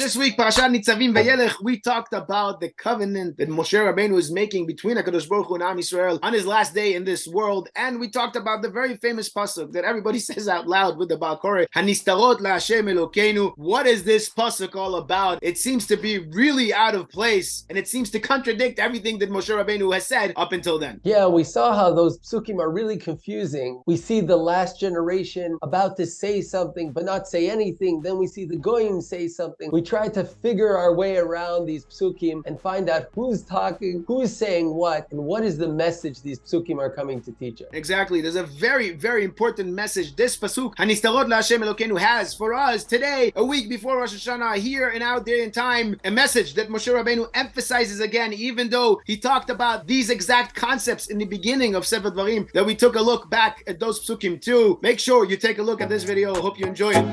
This week, Parshat Nitzavim Vayelech, we talked about the covenant that Moshe Rabbeinu is making between HaKadosh Baruch Hu and Am Yisrael on his last day in this world, and we talked about the very famous pasuk that everybody says out loud with the Baal Koreh, "Hanestarot Hashem Elokeinu." What is this pasuk all about? It seems to be really out of place, and it seems to contradict everything that Moshe Rabbeinu has said up until then. Yeah, we saw how those psukim are really confusing. We see the last generation about to say something but not say anything. Then we see the goyim say something. We try to figure our way around these psukim and find out who's talking, who's saying what, and what is the message these psukim are coming to teach us. Exactly. There's a very, very important message this pasuk, "Hanestarot Hashem Elokeinu," has for us today, a week before Rosh Hashanah, here and out there in time, a message that Moshe Rabbeinu emphasizes again, even though he talked about these exact concepts in the beginning of Sefer Dvarim, that we took a look back at those psukim too. Make sure you take a look at this video. Hope you enjoy it.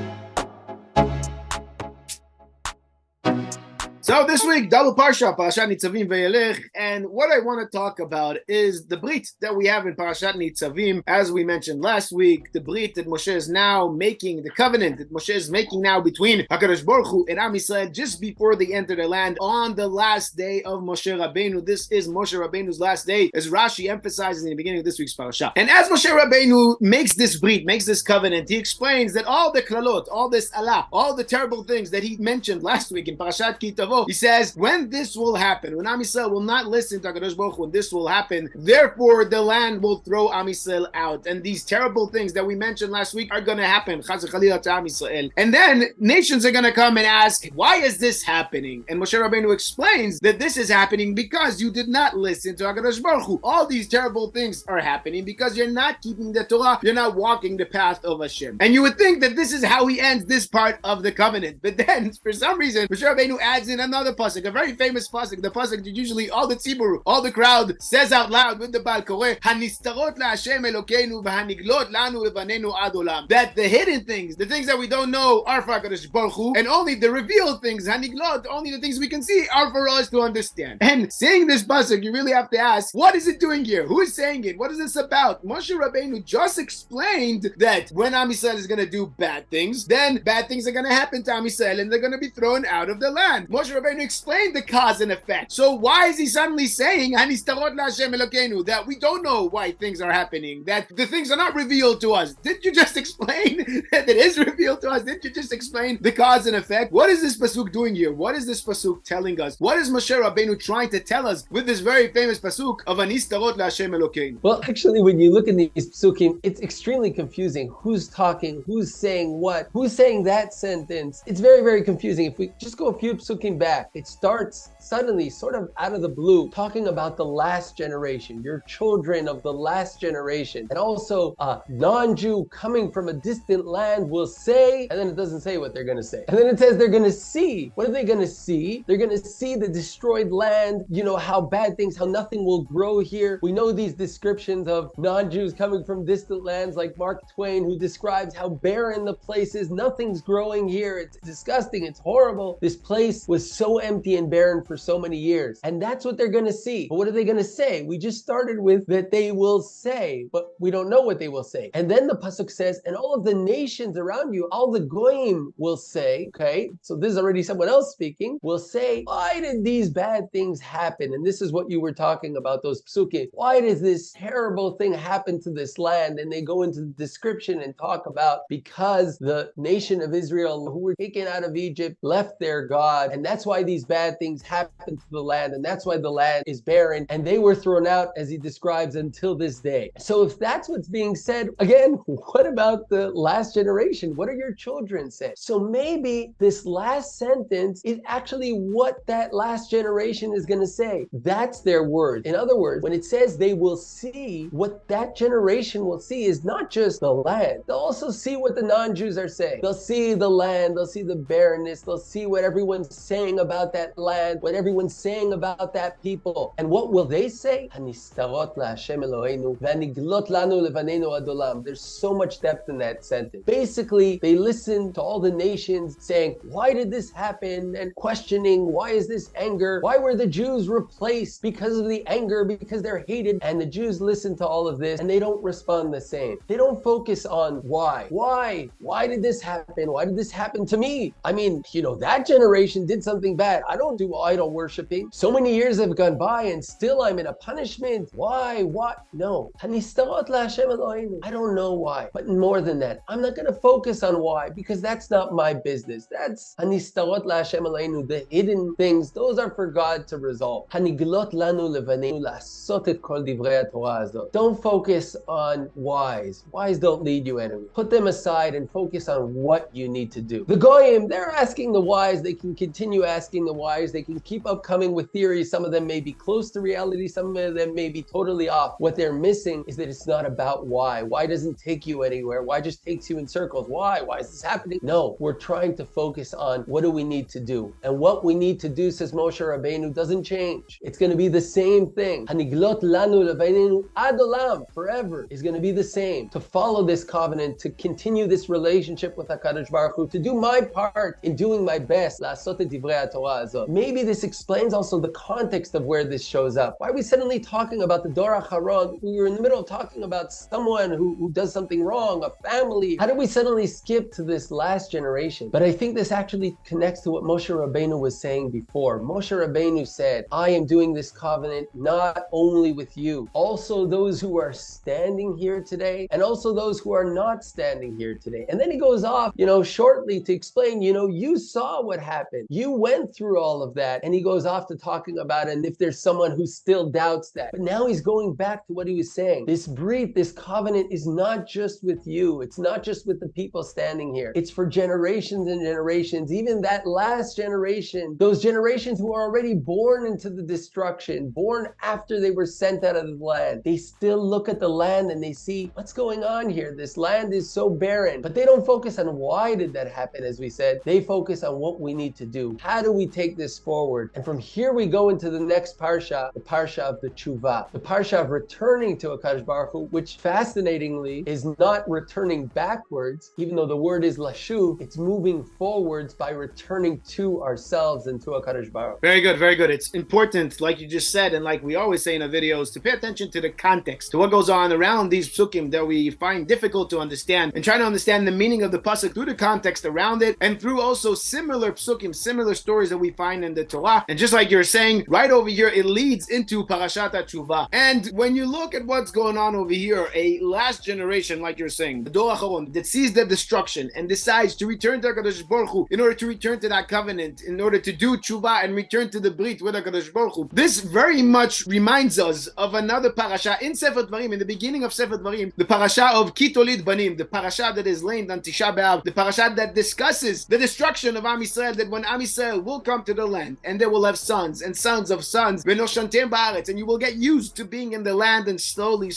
So this week, double Parsha, Parshat Nitzavim Vayelech, and what I want to talk about is the brit that we have in Parshat Nitzavim. As we mentioned last week, the brit that Moshe is now making, the covenant that Moshe is making now between HaKadosh Baruch Hu and Am Yisrael just before they enter the land on the last day of Moshe Rabbeinu. This is Moshe Rabbeinu's last day, as Rashi emphasizes in the beginning of this week's Parsha. And as Moshe Rabbeinu makes this brit, makes this covenant, he explains that all the klalot, all this Allah, all the terrible things that he mentioned last week in Parshat Tavo, he says, when this will happen, when Am Yisrael will not listen to HaKadosh Baruch Hu, when this will happen, therefore the land will throw Am Yisrael out. And these terrible things that we mentioned last week are going to happen. Chas v'chalila to Am Yisrael. And then nations are going to come and ask, why is this happening? And Moshe Rabbeinu explains that this is happening because you did not listen to HaKadosh Baruch Hu. All these terrible things are happening because you're not keeping the Torah, you're not walking the path of Hashem. And you would think that this is how he ends this part of the covenant. But then, for some reason, Moshe Rabbeinu adds in another pasuk, a very famous pasuk, the pasuk that usually all the tzibur, all the crowd says out loud with the Baal Koreh, "Hanestarot Hashem Elokeinu והנגלות לנו ולבנינו עד עולם." That the hidden things, the things that we don't know, are for HaKadosh Baruch Hu, and only the revealed things, haniglot, only the things we can see, are for us to understand. And saying this pasuk, you really have to ask, what is it doing here? Who is saying it? What is this about? Moshe Rabbeinu just explained that when Am Yisrael is going to do bad things, then bad things are going to happen to Am Yisrael, and they're going to be thrown out of the land. Moshe Rabbeinu explained the cause and effect. So why is he suddenly saying "Hanestarot Hashem Elokeinu," that we don't know why things are happening, that the things are not revealed to us? Didn't you just explain that it is revealed to us? Didn't you just explain the cause and effect? What is this pasuk doing here? What is this pasuk telling us? What is Moshe Rabbeinu trying to tell us with this very famous pasuk of "Hanestarot Hashem Elokeinu"? Well, actually, when you look at these psukim, it's extremely confusing. Who's talking? Who's saying what? Who's saying that sentence? It's very, very confusing. If we just go a few psukim back, it starts suddenly, sort of out of the blue, talking about the last generation, your children of the last generation. And also, a non-Jew coming from a distant land will say, and then it doesn't say what they're going to say. And then it says they're going to see. What are they going to see? They're going to see the destroyed land, how bad things, how nothing will grow here. We know these descriptions of non-Jews coming from distant lands, like Mark Twain, who describes how barren the place is. Nothing's growing here. It's disgusting. It's horrible. This place was so empty and barren for so many years. And that's what they're going to see. But what are they going to say? We just started with that they will say, but we don't know what they will say. And then the pasuk says, and all of the nations around you, all the goyim will say, okay, so this is already someone else speaking, will say, why did these bad things happen? And this is what you were talking about, those psukim. Why does this terrible thing happen to this land? And they go into the description and talk about because the nation of Israel, who were taken out of Egypt, left their God. And that's why these bad things happened to the land. And that's why the land is barren. And they were thrown out, as he describes, until this day. So if that's what's being said, again, what about the last generation? What are your children saying? So maybe this last sentence is actually what that last generation is going to say. That's their word. In other words, when it says they will see, what that generation will see is not just the land. They'll also see what the non-Jews are saying. They'll see the land. They'll see the barrenness. They'll see what everyone's saying saying about that land, what everyone's saying about that people. And what will they say? הנסתרות להשם אלוהינו, והנגלות לנו לבנינו עד עולם. There's so much depth in that sentence. Basically, they listen to all the nations saying, why did this happen? And questioning, why is this anger? Why were the Jews replaced? Because of the anger, because they're hated. And the Jews listen to all of this and they don't respond the same. They don't focus on why. Why did this happen? Why did this happen to me? I mean, that generation did something bad. I don't do idol worshiping. So many years have gone by and still I'm in a punishment. Why? What? No. הנסתרות להשם אלוהינו. I don't know why. But more than that, I'm not going to focus on why because that's not my business. That's הנסתרות להשם אלוהינו. The hidden things, those are for God to resolve. הנגלות לנו לבנינו לעשות את כל דברי התורה הזאת. Don't focus on whys. Whys don't lead you anywhere. Put them aside and focus on what you need to do. The Goyim, they're asking the whys. They can continue asking the whys. They can keep up coming with theories. Some of them may be close to reality. Some of them may be totally off. What they're missing is that it's not about why. Why doesn't take you anywhere? Why just takes you in circles? Why? Why is this happening? No, we're trying to focus on what do we need to do. And what we need to do, says Moshe Rabbeinu, doesn't change. It's going to be the same thing. Haniglot lanu לבנינו עד עולם, forever, is going to be the same. To follow this covenant, to continue this relationship with HaKadosh Baruch Hu, to do my part in doing my best. לעשות את דברי התורה הזאת. Maybe this explains also the context of where this shows up. Why are we suddenly talking about the Dor HaCharon? We were in the middle of talking about someone who does something wrong, a family. How did we suddenly skip to this last generation? But I think this actually connects to what Moshe Rabbeinu was saying before. Moshe Rabbeinu said, I am doing this covenant not only with you, also those who are standing here today, and also those who are not standing here today. And then he goes off, shortly to explain, you saw what happened. You went through all of that. And he goes off to talking about it, and if there's someone who still doubts that. But now he's going back to what he was saying. This brit, this covenant is not just with you. It's not just with the people standing here. It's for generations and generations, even that last generation, those generations who are already born into the destruction, born after they were sent out of the land. They still look at the land and they see what's going on here. This land is so barren, but they don't focus on why did that happen, as we said. They focus on what we need to do. How do we take this forward? And from here we go into the next Parsha, the Parsha of the Tshuva, the Parsha of returning to HaKadosh Baruch Hu, which fascinatingly is not returning backwards, even though the word is lashuv, it's moving forwards by returning to ourselves and to HaKadosh Baruch Hu. Very good, very good. It's important, like you just said, and like we always say in our videos, to pay attention to the context, to what goes on around these psukim that we find difficult to understand, and try to understand the meaning of the pasuk through the context around it, and through also similar psukim, similar stories that we find in the Torah. And just like you're saying, right over here, it leads into Parashat HaTshuva. And when you look at what's going on over here, a last generation, like you're saying, the Dor HaCharon, that sees the destruction and decides to return to HaKadosh Baruch Hu in order to return to that covenant, in order to do Tshuva and return to the Brit with HaKadosh Baruch Hu. This very much reminds us of another parasha in Sefer Dvarim, in the beginning of Sefer Dvarim, the parasha of Kitolid Banim, the parasha that is named on Tisha B'Av, the parasha that discusses the destruction of Am Yisrael, that when Am Yisrael will come to the land and they will have sons and sons of sons, and you will get used to being in the land, and slowly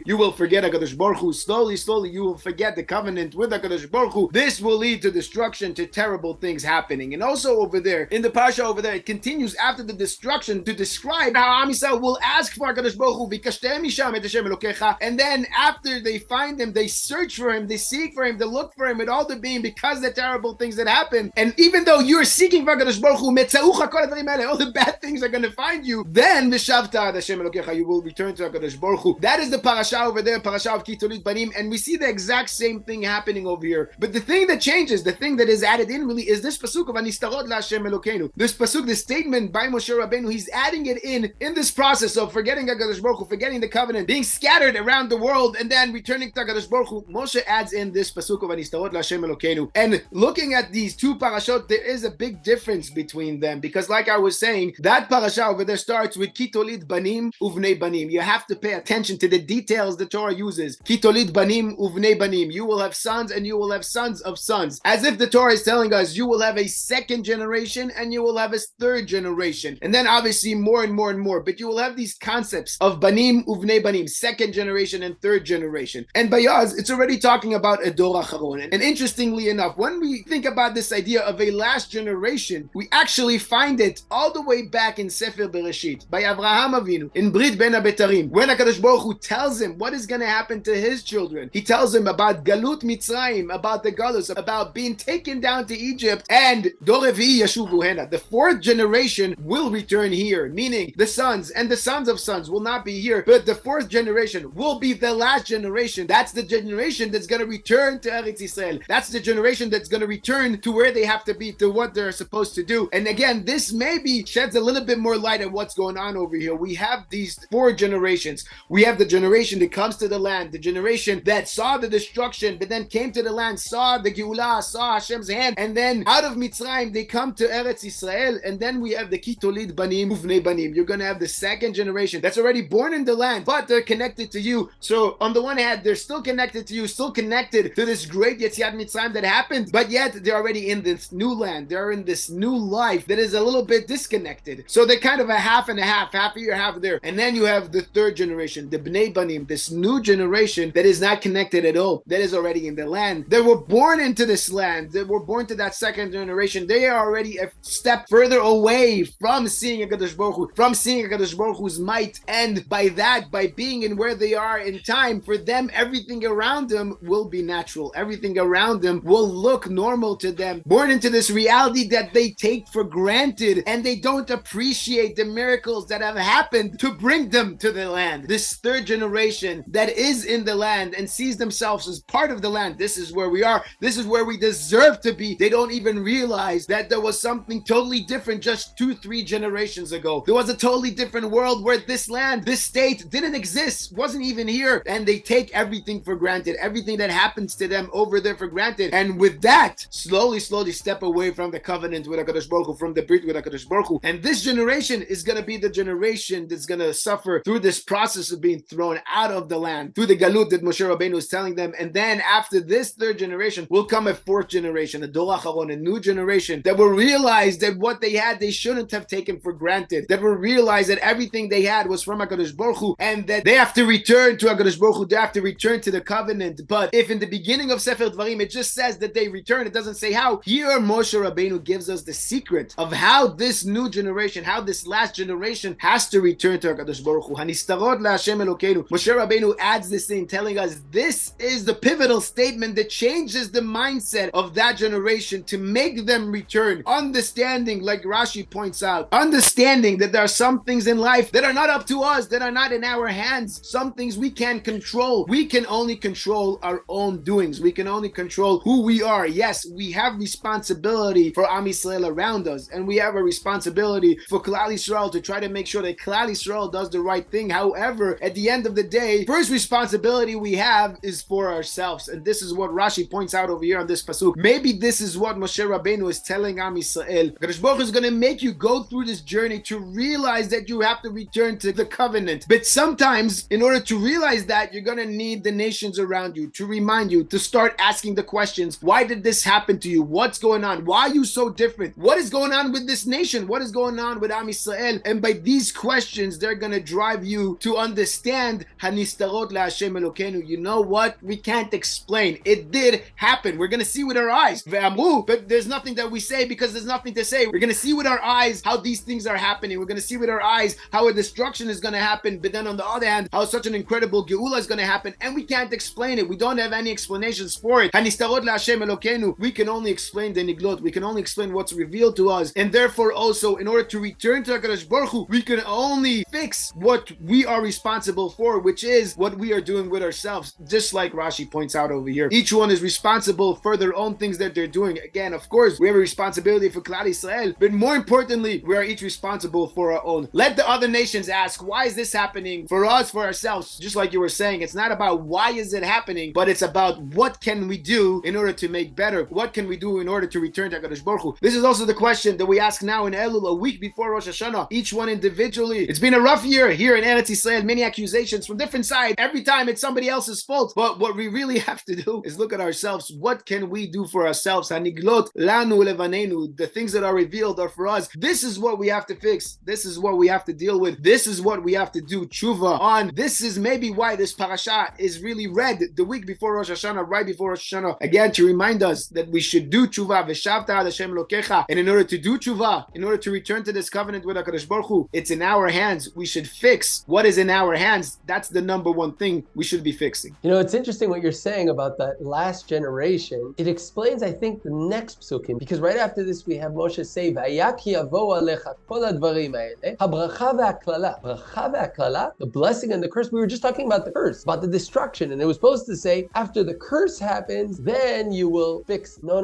you will forget HaKadosh Baruch Hu. Slowly you will forget the covenant with HaKadosh Baruch Hu. This will lead to destruction, to terrible things happening. And also over there, in the parsha over there, it continues after the destruction to describe how Am Yisrael will ask for HaKadosh Baruch Hu, Vikashtem misham et Hashem Elokecha, and then after they find him, they search for him, they seek for him, they look for him with all the being, because of the terrible things that happen. And even though you're seeking for HaKadosh Baruch Hu, all the bad things are going to find you, then Vishavta Hashem Elokecha, you will return to HaKadosh Baruch Hu. That is the parasha over there, parasha of Kitolit Banim, and we see the exact same thing happening over here. But the thing that changes, the thing that is added in really, is this pasuk of הנסתרות להשם אלוקינו. This pasuk, this statement by Moshe Rabbeinu, he's adding it in this process of forgetting HaKadosh Baruch Hu, forgetting the covenant, being scattered around the world, and then returning to HaKadosh Baruch Hu. Moshe adds in this pasuk of הנסתרות להשם אלוקינו. And looking at these two parashot, there is a big difference between them, because like I was saying, that parasha over there starts with Kitolit Banim uvnei Banim. You have to pay attention to the details the Torah uses. Kitolit Banim uvnei Banim. You will have sons and you will have sons of sons. As if the Torah is telling us you will have a second generation and you will have a third generation. And then obviously more and more and more. But you will have these concepts of Banim uvnei Banim, second generation and third generation. And by us, it's already talking about a Dor HaCharon. And interestingly enough, when we think about this idea of a last generation, generation. We actually find it all the way back in Sefer Bereshit by Avraham Avinu in Brit Ben HaBetarim, when HaKadosh Baruch Hu tells him what is going to happen to his children. He tells him about Galut Mitzrayim, about the Galus, about being taken down to Egypt, and Dor Revi'i Yashuvu Hena. The fourth generation will return here, meaning the sons and the sons of sons will not be here, but the fourth generation will be the last generation. That's the generation that's going to return to Eretz Yisrael. That's the generation that's going to return to where they have to be, to what they're supposed to do. And again, this maybe sheds a little bit more light on what's going on over here. We have these four generations. We have the generation that comes to the land, the generation that saw the destruction, but then came to the land, saw the Geulah, saw Hashem's hand, and then out of Mitzrayim, they come to Eretz Yisrael, and then we have the Kitolid Banim, Uvnei Banim. You're going to have the second generation that's already born in the land, but they're connected to you. So on the one hand, they're still connected to you, still connected to this great Yetziat Mitzrayim that happened, but yet they're already in this new land. They're in this new life that is a little bit disconnected. So they're kind of a half and a half here, half there. And then you have the third generation, the Bnei Banim, this new generation that is not connected at all, that is already in the land. They were born into this land. They were born to that second generation. They are already a step further away from seeing HaKadosh Baruch Hu, from seeing HaKadosh Baruch Hu's might. And by that, by being in where they are in time, for them, everything around them will be natural. Everything around them will look normal to them. Born into this reality that they take for granted, and they don't appreciate the miracles that have happened to bring them to the land. This third generation that is in the land and sees themselves as part of the land. This is where we are. This is where we deserve to be. They don't even realize that there was something totally different just 2-3 generations ago. There was a totally different world where this land, this state didn't exist, wasn't even here, and they take everything for granted. Everything that happens to them over there for granted. And with that, slowly step away from the covenant with HaKadosh Baruch Hu, from the brit with HaKadosh Baruch Hu. And this generation is going to be the generation that's going to suffer through this process of being thrown out of the land, through the galut that Moshe Rabbeinu is telling them. And then after this third generation will come a fourth generation, a Dor Acharon, a new generation that will realize that what they had, they shouldn't have taken for granted, that will realize that everything they had was from HaKadosh Baruch Hu, and that they have to return to HaKadosh Baruch Hu, they have to return to the covenant. But if in the beginning of Sefer Dvarim it just says that they return, it doesn't say how. Here Moshe Rabbeinu gives us the secret of how this new generation, how this last generation has to return to HaKadosh Baruch Hu. הנסתרות להשם אלוקנו. Moshe Rabbeinu adds this in, telling us this is the pivotal statement that changes the mindset of that generation to make them return. Understanding, like Rashi points out, understanding that there are some things in life that are not up to us, that are not in our hands. Some things we can't control. We can only control our own doings. We can only control who we are. Yes, we have responsibility for Am Yisrael around us, and we have a responsibility for Klal Yisrael to try to make sure that Klal Yisrael does the right thing. However, at the end of the day, first responsibility we have is for ourselves, and this is what Rashi points out over here on this pasuk. Maybe this is what Moshe Rabbeinu is telling Am Yisrael. HaKadosh Baruch Hu is going to make you go through this journey to realize that you have to return to the covenant. But sometimes, in order to realize that, you're going to need the nations around you to remind you, to start asking the questions. Why did this happen to you? What's going on? Why are you so different? What is going on with this nation? What is going on with Am Yisrael? And by these questions, they're going to drive you to understand הנסתרות להשם אלוקנו. You know what? We can't explain. It did happen. We're going to see with our eyes. But there's nothing that we say because there's nothing to say. We're going to see with our eyes how these things are happening. We're going to see with our eyes how a destruction is going to happen. But then on the other hand, how such an incredible geula is going to happen. And we can't explain it. We don't have any explanations for it. הנסתרות להשם אלוקנו. We can only explain the eneglot. We can only explain what's revealed to us. And therefore also, in order to return to HaKadosh Baruch Hu, we can only fix what we are responsible for, which is what we are doing with ourselves. Just like Rashi points out over here. Each one is responsible for their own things that they're doing. Again, of course, we have a responsibility for Klal Yisrael, but more importantly, we are each responsible for our own. Let the other nations ask, why is this happening? For us, for ourselves, just like you were saying, it's not about why is it happening, but it's about what can we do in order to make better? What can we do in order to return to HaKadosh Baruch Hu? This is also the question that we ask now in Elul, a week before Rosh Hashanah, each one individually. It's been a rough year here in Eretz Yisrael, many accusations from different sides. Every time it's somebody else's fault. But what we really have to do is look at ourselves. What can we do for ourselves? Hanigלות lanu ולבנינו. The things that are revealed are for us. This is what we have to fix. This is what we have to deal with. This is what we have to do tshuva on. This is maybe why this parasha is really read the week before Rosh Hashanah, right before Rosh Hashanah. Again, to remind us that we should do tshuva. V'shavta ad Hashem Elokecha Alecha. And in order to do tshuva, in order to return to this covenant with HaKadosh Baruch Hu, it's in our hands. We should fix what is in our hands. That's the number one thing we should be fixing. You know, it's interesting what you're saying about that last generation. It explains, I think, the next psukim, because right after this we have Moshe say, "Vayaki yavo alecha kol hadvarim haele, habracha ve'haklala." Bracha ve'haklala, the blessing and the curse. We were just talking about the curse, about the destruction, and it was supposed to say, after the curse happens, then you will fix. No.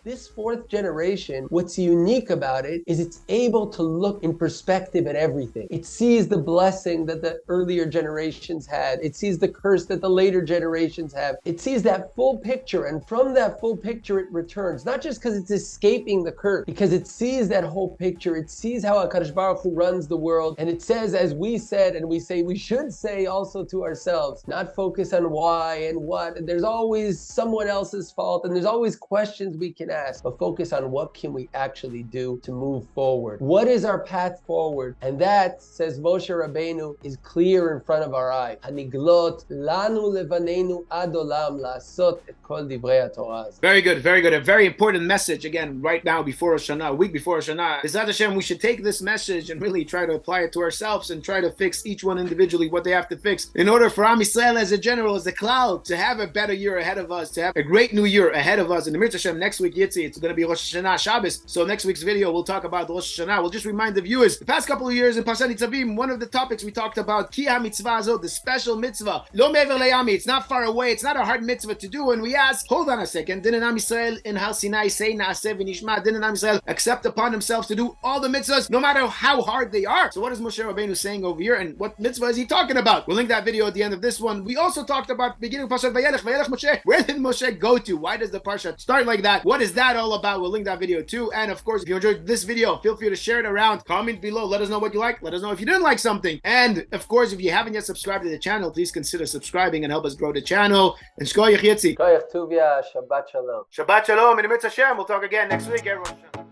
This fourth generation, what's unique about it is it's able to look in perspective at everything. It sees the blessing that the earlier generations had. It sees the curse that the later generations have. It sees that full picture, and from that full picture it returns, not just because it's escaping the curse, because it sees that whole picture. It sees how HaKadosh Baruch Hu runs the world, and it says, as we said, and we say we should say also to ourselves, not focus on why and what. There's always someone else's fault, and there's always questions we can ask, but focus on what can we actually do to move forward. What is our path forward? And that, says Moshe Rabbeinu, is clear in front of our eye. Hanegלות lanu levanenu ad olam la'asot et kol divrei Torah. Very good, very good. A very important message, again, right now before Rosh Hashanah, a week before Rosh Hashanah. B'ezrat Hashem, we should take this message and really try to apply it to ourselves and try to fix each one individually what they have to fix in order for Am Yisrael as a general, as a cloud, to have a better year ahead of us, to have a great new year ahead of us. And the Mitzvah Hashem, next week, Yitzi, it's going to be Rosh Hashanah, Shabbos. So next week's video, we'll talk about Rosh Hashanah. We'll just remind the viewers, the past couple of years in Parshat Nitzavim, one of the topics we talked about, Ki ha-mitzvah azot, the special mitzvah, lo mever leyami, it's not far away, it's not a hard mitzvah to do. And we ask, hold on a second, didn't Am Yisrael in Har Sinai say na'aseh v'nishma? Didn't Am Yisrael accept upon themselves to do all the mitzvahs, no matter how hard they are? So what is Moshe Rabbeinu saying over here, and what mitzvah is he talking about? We'll link that video at the end of this one. We also talked about beginning of Parshat Vayelech, Vayelech Moshe. Where did Moshe go to? Why does the Parsha start like that? What is that all about? We'll link that video too. And of course, if you enjoyed this video, feel free to share it around. Comment below. Let us know what you like. Let us know if you didn't like something. And of course, if you haven't yet subscribed to the channel, please consider subscribing and help us grow the channel. And Shkoyach Yitzi. Koyach Tuvia, Shabbat Shalom. Shabbat Shalom. And Mitzvah Hashem. We'll talk again next week, everyone.